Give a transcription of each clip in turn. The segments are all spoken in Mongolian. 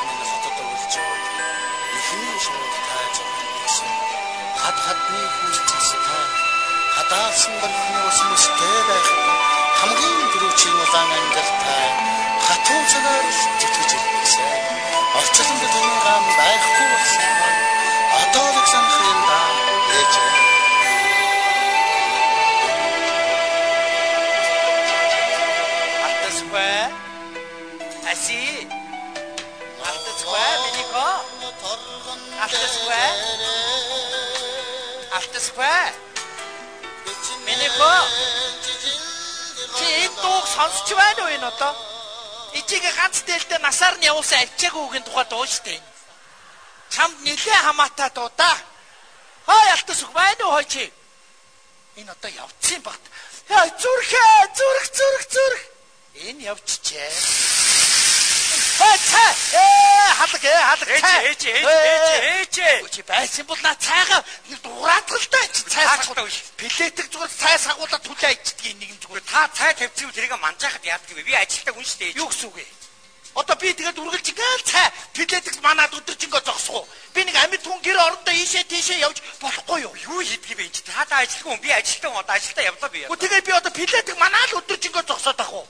минь хотод урилж яваад ихний шууд тааж байсан. Хадны хүч цастай. Хадaalсан бэрхний ус мөстэй байхад хамгийн дөрөвчийн улаан ангилтай хатуу цагаар зүтгэж ирсэн. Орчлонд түүний гам байхгүй болсон. Одоо л санахын да ээж. Алтасгүй. Аси. Алтасгүй минико. Алтасгүй. Алтасгүй. Минико. Чи дуу сонсч байна уу энэ одоо? Ичигээ ганц дээлтэй насаар нь явуулсан авчаагүй үгийн тухай дуу штэ. Чамд нэлээ хамаатай дуу да. Хой алтасгүй байна уу хой чи? Энэ одоо явцсан багт. Зүрх. Энэ явчихжээ. Халаг. Ээж. Чи байсан бол наа цайгаа дураадгал да чи цай сагуул. Плетик зүгээр цай сагуулаад түлээ ичдэг нэг юм зүгээр. Та цай тавьчихвал тэрийг манжаахад яадаг вэ? Би ажилтаа хүн шүү дээ. Юу гэсэн үг вэ? Одоо би тэгээд үргэлж ингээл цай плетик манаад өдөржингөө зогсох уу? Би нэг амьд хүн гэр орондоо ийшээ тийшээ явж болохгүй юу? Юу хийдгийг бэ чи? Та ажилтгүй хүн би ажилтаа хүн одоо ажилтаа явлаа би. Тэгээд би одоо плетик манаад өдөржингөө зогсоод ах уу?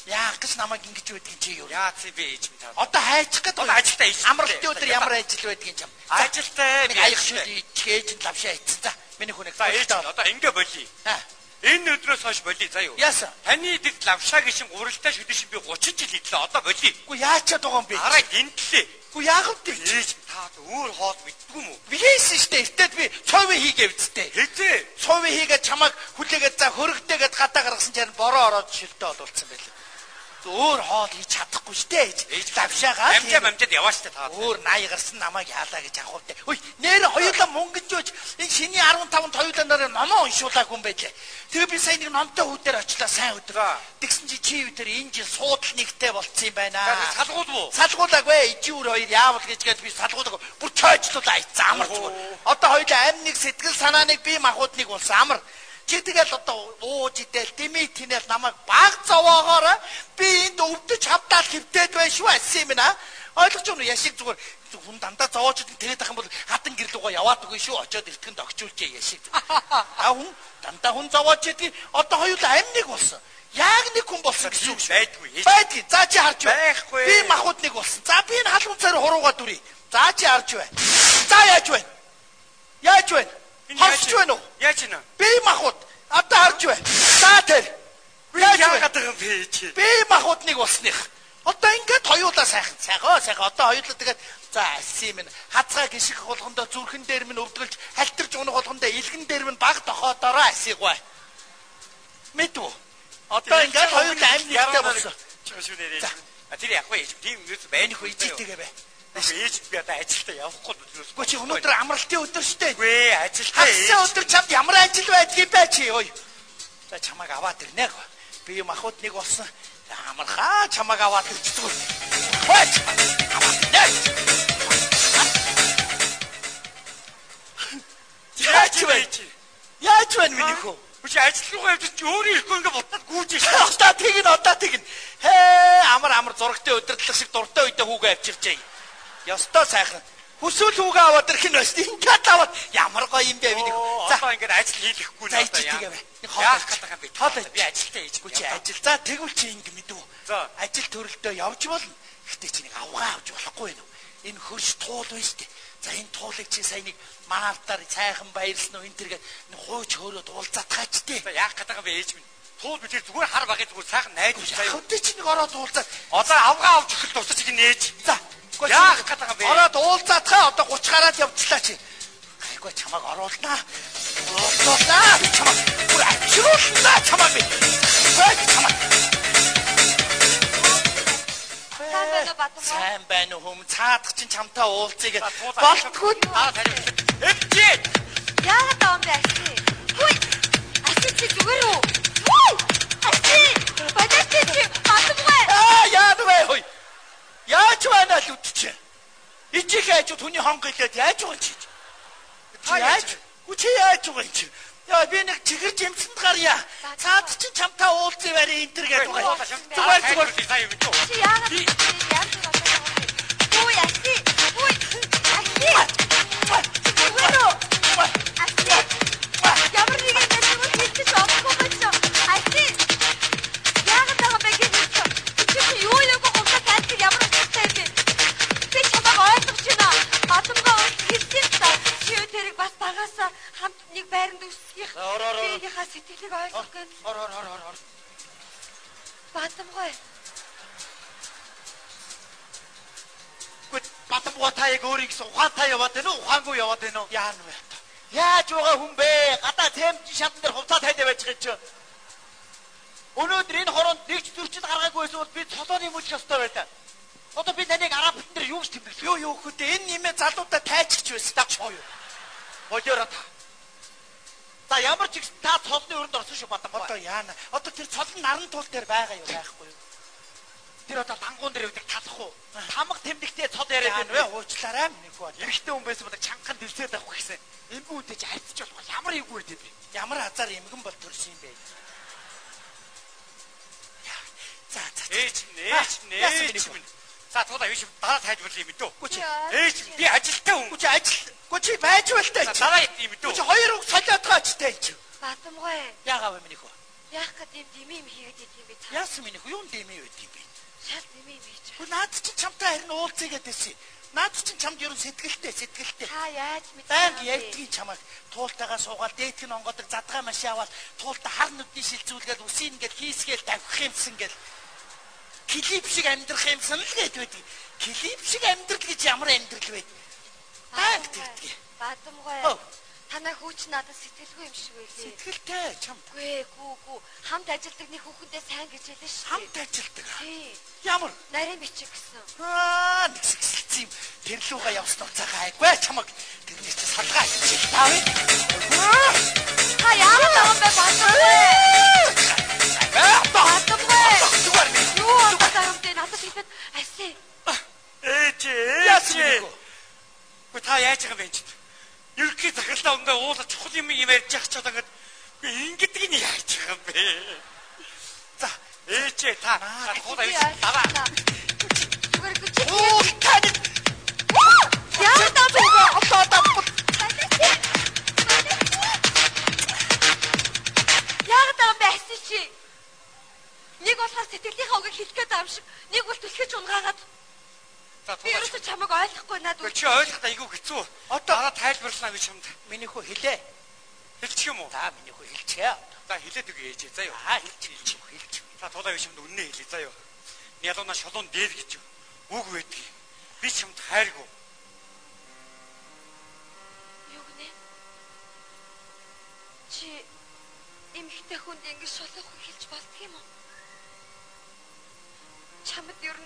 Яах гэж намайг ингэж байдгийг чи юу? Яа чи би ээж минь таа. Одоо хайчих гээд ажилтаа ич. Амралтын өдөр ямар ажил байдгийг юм. Ажилтаа би аяг шүү ичээж нь лавшаа ицсэн за. Миний хүнийг одоо ингэ болий. Энэ өдрөөс хойш болий заа юу? Яасан? Таны дэд лавшаа гişin гуралтай шүдэж би 30 жил идлээ. Одоо болий. Үгүй яачаад байгаа юм бэ? Араа гинтлээ. Үгүй яах вэ? Ээж та өөр хоол мэддгүй юм уу? Бигээсэн штэ. Эртээд би цовын хийгээ вдтэй. Хэзээ? Цовын хийгээ чамайг хүлээгээд за хөрөгтэйгээд гадаа гаргасан чинь бороо ороод шилдэ олуулсан байлаа. Өөр хоол хийж чадахгүй штэ. Давшаагаа амжаад яваа штэ та. Өөр 80 гарсан намайг яалаа гэж авах вэ? Хөөе, нэр хоёулаа мөнгөжөөж энэ шиний 15-нд хоёулаа нараа номоо уншуулаагүй юм байлээ. Тэгээ би сая нэг номтой хүүдээр очлаа сайн өдрөө. Тэгсэн чи өдөр энэ жил суудл нэгтэй болцсон юм байна. Салгуул уу? Салгуулаагүй. Ижи өөр хоёр яавал гэжгээд би салгуулаагүй. Бүр чойжлуулаа айцсан амар зүгээр. Одоо хоёулаа амь нэг сэтгэл санааныг бие махбодныг болсон амар. Чи тэгэл одоо ууж идэл дими тинэл намайг баг зовоогоор би энд өвдөж хавдаал хөвтөөд байна шүү ассан юм аа. Ойлгож байна уу? Яшиг зүгээр хүн дандаа зовоож тэгээд ах юм бол хатан гэрлүүгөө яваад үгүй шүү. Очоод эртгэнд огчуулжээ яшиг. Хүн дандаа хүн зовоож идэг. Одоо хоёулаа амныг болсон. Яг нэг хүн болсон гэсэн үг байдгүй. Байдгүй. За чи харж бай. Би махууд нэг болсон. За би энэ халуун цаар хуруугаа дүрий. За чи харж бай. За яаж вэ? Яаж вэ? Хасч байна уу? Яаж нэ? Би махууд одоо харж байна. За тэр. Яагаад байгаа юм бэ чи? Би махуудныг болсных. Одоо ингээд хоёулаа сайхан одоо хоёулаа тэгээд за ассан юм. Хацгаа гიშих болгондоо зүрхэн дээр минь өвдгөлж халтарч унах болгондоо илгэн дээр минь баг тохоодороо асыйгвай. Мэдв. Одоо ингээд хоёулаа амьдтай болсон. За. Тэр яг вэ? Тийм нүс байна хөө ичтэйгээ бай. Ээж би одоо ажилдаа явахгүй л үгүй чи өнөөдөр амралтын өдөр штэ. Үгүй ажилдаа. Хагас өдөр чамд ямар ажил байдгийг бай чи ой. За чамайг аваад ирнэ. Би махууд нэг болсон. Амархаа чамайг аваад ирчих зүгээр. Хөөч. Яаж вэ миний хөө? Чи ажил руугаа явж чи өөрөө ирэхгүй ингээ бодоод гүйж шээ. Одоо тэгнэ. Амар зурагтай өдөрлөх шиг дуртай үедээ хүүгээ авчирчээ. Ёстой сайхан. Хүсвэл хүүгээ аваад ирэх нь бас ингээд аваад ямар гоё юм бэ миний. За одоо ингээд ажил хийлэхгүй нэ одоо яа. Яах гэдэг юм бэ? Тоол би ажилтаа хийчихгүй чи ажил. За тэгвэл чи ингэ мэдв. За ажил төрөлдөө явж болно. Гэтэ чи нэг авгаа авч болохгүй юм. Энэ хөрш туул байна шүү дээ. За энэ туулыг чи сая нэг манаалтаар цайхан баярлсан уу энэ тэргээд хууч хөөрөө дуулцаатгаач дээ. За яах гэдэг юм бэ ээж минь. Туул би тэр зүгээр хар багыг зүгээр сайхан найдаж заяа. Хөдөө чи нэг ороод уулзаад. Одоо авгаа авч өгөх тусаж чи нээж. За яах гэдэг юм бэ? Ороод уулзаатхаа одоо 30 гараад явчлаа чи. Айгуу чамайг оруулнаа. Оруулнаа. Чамайг бүр авчруулнаа чамайг би. Чамайг. Сайн байна уу хүм цаадах чинь чамтай уулзъя гэж болтгүй. Эвчээ. Яагаад таам бэ асти? Хүй. Асти чи зүгээр үү? Хүй. Асти. Бадасти чи матмгүй. Яад вэ хүй. Яаж байна л үтчээ. Ичиг хайж түүний хонго илээд яаж байгаа чи? Яаж? Үчи яаж байгаа чи? Яа би нэг чигэр жимсэнд гарья. Цаад чинь чамтай уулзъя барь энэ төр гэж байгаа. Зүгээр. Чи яагаад Ямар нэг юм эсвэл хэлчих болохгүй байж. Аси. Яагаад байгаа бэ гэж чи юу яг гомдоо тайлбар ямар утгатай юм бэ? Би чамайг ойлгож байна. Бадамгаа хэлсэн та. Чи тэрийг бас багасаа хамт нэг байранд үсгийх. Тээнийхээ сэтгэлийг ойлгох гэж. Бадамгаа. Бадамгаа та яг өөрийг ухаантай яваад байна уу? Ухаангүй яваад байна уу? Яа нүвэ? Яаж байгаа хүн бэ? Гадаа темжин шатан дээр хувцас тайлаа байж байгаа ч. Өнөөдөр энэ хороонд нэг ч зөрчил гаргаагүй байсан бол би цолооны мөч ёстой байлаа. Одоо би таныг араа бүтэн дээр юу ч тэмдэглэх. Юу хөтэ энэ нэмээ залуудаа тайчж байсан даа. Болоороо та. За ямар ч их та цолны өрөнд орсон шүү Бадамгаа. Одоо яана. Одоо тэр цолон наран туул дээр байгаа юу байхгүй юу? Тэр одоо дангуун дээр явдаг талах уу? Тамга тэмдэгтэй цол яриад байна вэ? Уучлаарай минь хөө. Эрэгтэй хүн байсан бол чангахан дэвсээд авах гэсэн. Эмгэн үнтэй ч хайцч болох ямар эвгүй дээ би. Ямар азар эмгэн бол төрсөн юм бэ? За. Ээж минь. За туулаа биш дараа тайлбарлая юм дөө. Гүч. Ээж би ажилтаа хүн. Гүч ажил. Гүч байж байлтай. Дараа юм дөө. Гүч хоёр үг солиод гаачтай юм чи. Бадамгаа. Яагаад вэ минь хөө? Яах гэдэг дэмэм хийгээд идэв би та. Яасан минь хөө? Юун дэмээ байд юм бэ? Шал дэмэм хийж. Гү наад чи чамтай харин уулзъягээд байсан. Наад чи чамд ерөн сэтгэлтэй. Та яаж мэдээ? Банк ярьдгийн чамайг туултайгаа суугаад дээдг нь онгодог задгаа маш яваал туулта хар нүдний шилцүүлгээд үсийг ингээд хийсгээл давхих юмсан гэл клип шиг амьдрах юмсан л гээд байдаг. Клип шиг амьдрал гэж ямар амьдрал вэ? Банк тэгдэг. Бадамгаа. Танай хүүч надад сэтгэлгүй юм шиг байлээ. Сэтгэлтэй чам. Гүү. Хамт ажилдаг нэг хүүхэндээ сайн гэж хэлсэн шүү. Хамт ажилдаг. Тий. Ямар? Нарийн бичих гэсэн. Нэгсгсэн юм. Тэр луга явсан уцаага айгүй чамаг. Тэрний чи салгаа хийж таав. Та яагаад байгаа юм бэ Бадамгаа? Зүгээр минь. Юу байгаа юм бэ? Надад хэлээд аси. Ээж. Гү та яаж байгаа юм бэ? Ерхий захирлаа ингээ уулаа чухал юм ярьж явах чад ингээд би ингэдэг нь яаж байгаа юм бэ? За ээжээ та туулаа явж даваа. Зүгээр гэж. Оо тань. Яа даа одоо. Яагаад байгаа юм бэ аси чи? Нэг болохоор сэтгэлийнхаа үгийг хэлэх гээд байгаа юм шиг, нэг бол түлхэж унгаагаад. Би ерөөсөө чамайг ойлгохгүй надад. Чи ойлгох айгүй хэцүү. Одоо тайлбарлана гэж юмд. Миний хөө хэлээ. Хэлчих юм уу? За миний хөө хэлчихье. За хэлээд үгүй ээжээ заа юу. Хэлчих. За тулаа биш юмд үннээ хэлээ заа юу. Ялуунаа шолон дээр гэж юу. Үг байдаг. Би ч юмд хайргүй. Юу гэнэ? Чи эмэгтэй хүнд ингэж шолох хэлж болдго юм уу? Чамд ер нь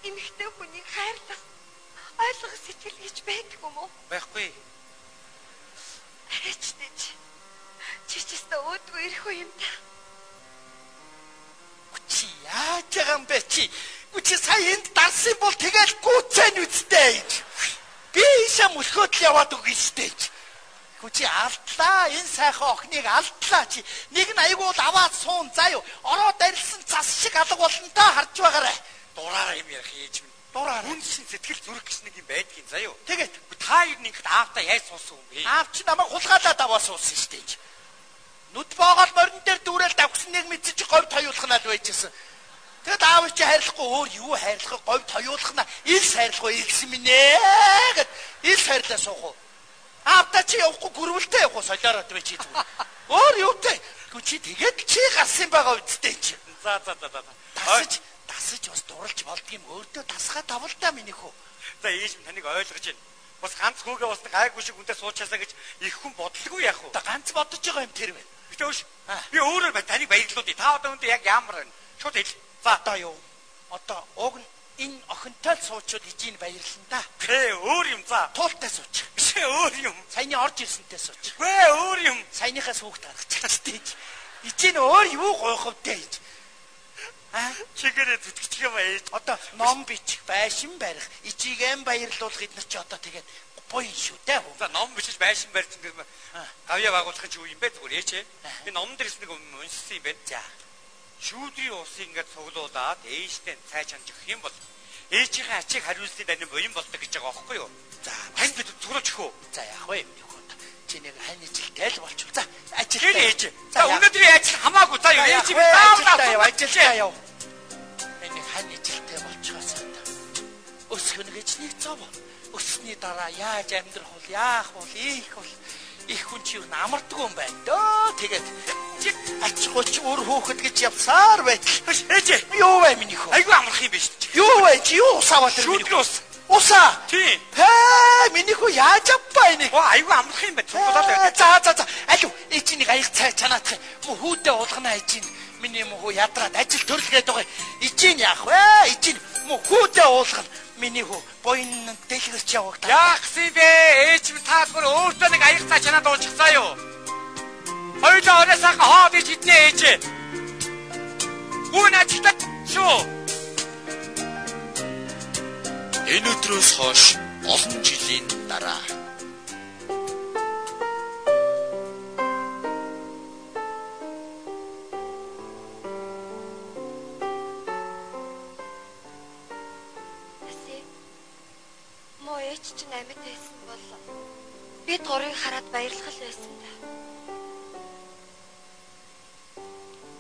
эмэгтэй хүнийг хайрлах ойлгох сэтгэл гэж байдаг юм уу? Байхгүй. Арайчдэж. Чи ч өөдгөө ирэх үе юм та. Чи яаж байгаа юм бэ чи? Чи сая энд дарсан бол тэгэл гүцэн үстэй. Би ишээ мөлхөөд л яваад үгүй штэ. Чи алдлаа. Энэ сайхан охиныг алдлаа чи. Нэг нь айгуул аваад суун заа юу. Ороод арилсан цас шиг алга болонтой харж байгаарай. Дураараа юм ярих ээж минь. Дураараа. Хүн шин сэтгэл зүрх гэж нэг юм байдгийн заа юу. Тэгээд та юу нэгт аавтаа яаж суусан юм бэ? Аав чи намайг хулгайлаад аваа суусан штэ. Нүд боогол морин дээр дүүрэл давхсан нэг мэдсэж говь тоюулах нь л байжсэн. Тэгэд аав чи хайрлахгүй өөр юу хайрлах говь тоюулах нь илс хайрлах уу илс минь ээ гэд илс хайрлаа суух уу. Аавтаа чи явахгүй гөрвөлтэй явах солиороод бай чи зүгээр. Өөр юутэй. Чи тэгээд чи гарсан байгаа үсттэй чи. За. Дасаж бас дурлж болдгийм өөртөө дасгаа тавлаа минийх үү. За ээж минь таныг ойлгож байна. Бас ганц хүүгээ бас гайгүй шиг хүнтэй суучаасаа гэж их хүн бодлоогүй яах вэ? Одоо ганц бодож байгаа юм тэр вэ? Битөөш. Би өөрөө таныг баярлуулъя. Та одоо үүндээ яг ямар вэ? Шууд хэл. За одоо юу? Одоо уг нь энэ охинтой суучвал ижийн баярлана да. Гэ өөр юм за. Туултай сууч. Биш өөр юм. Саяны орж ирсэнтэй сууч. Гэ өөр юм. Саяныхаас хүүхд гаргачих тийж. Ижийн өөр юу гойх вдэ ийж. Чигээрээ зүтгэж юм ээж. Одоо ном бичих, байшин барих, ижигээн баярлуулах эднэр чи одоо тэгээд буян шүү дээ. За ном бичиж байшин барьсан гэм гавья байгуулах чи юу юм бэ зүгээр ээч. Би номон дээрс нэг уншсан юм байна. За. Шүүдрийн усыг ингээд цуглуулад ээжтэй цай чанж өгөх юм бол ээжийнхээ ачийг хариулсны даны буян болдог гэж байгаа байхгүй юу? За. Танд бид зүгрөөч хөө. За яах вэ юм бэ? ээжийг хань ижилтэй л болчих. За ажил. Тэр ээж. За өнөөдрийн ажил хамаагүй. За ээжийг ажилдаа яв. Энийг хань ижилтэй болчихоосоо. Өсгөн гэж нэг цав. Өссөний дараа яаж амьдрах вэ? Яах вэ? Их хүн чи юу намардаг юм байна дөө. Тэгээд ачгууч өөр хөөхд гэж явсаар байт. Ээж. Юу вэ миний хөө? Айгүй амарх юм биш. Юу вэ? Чи юу усаваад тэр миний ус. Усаа. Тий. Миний хөө яаж авпаа энийг? Айгүй амарх юм байна. Цуглуулаад байт. За. Алуу ээжинийг аяг цай чанаадах юм. Хүүдээ уулгана ээжийн. Миний мөхөө ядраад ажил төрлгээд байгаа. Ижийн яах вэ? Ижийн хүүдээ уулгана. Миний хөө боён дэлгэрч явах. Яах си бэ? Ээж минь таалбар өөртөө нэг аяг цай чанаад уулчихсаа юу? Хоёулаа оройсаа хаад ич иднэ ээж. Гүн ажилтаа шүү. Энэ өдрөөс хойш олон жилийн дараа ээж чинь амьд байсан бол бид гурыг хараад баярлах байсан да.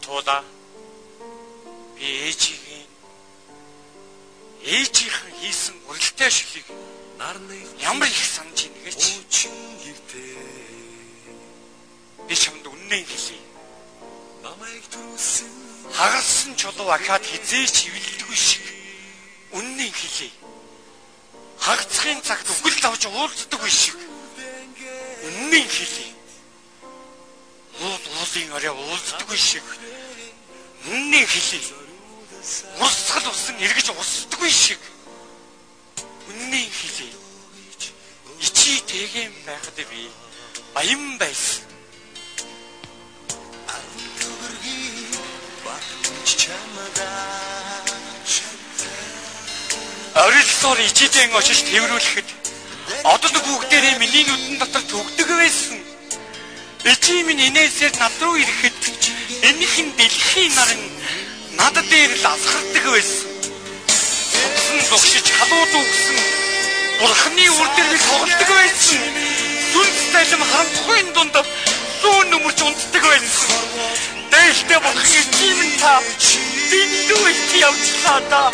Туула би ээжийнхэн хийсэн уралтай шилийг ямар их санаж ийн гэж би чамд үнэн хэлье. Хагалсан чулуу ахаад хизээч ивэлдэггүй шиг үнэн хэлье. Хагцхын цагт үгэл давж уулздаггүй шиг үнэн хэлье. Уулын орой уулздаггүй шиг үнэн хэлье. Урсгал усан эргэж усдаггүй шиг үнэн хэлье. Ичи тэгэм байхад би баян байсан. Орилсоор ичидэн очиж тэрвэрлэхэд одод бүгдээрээ миний нүдэн дотор төгдөг байсан. Ичи минь инээсээр над руу ирэхэд энэхэн дэлхийн наран над дээр л асгардаг байсан. Утсан зогшиж халууд үгсэн бурхны үр дээр тоглодог байсан. Сүнс талим харамхуйн дунд зүүн нүмерч унтдаг байсан. Дээлтэй бурхан ичи минь та дэндүү их явчлаа да.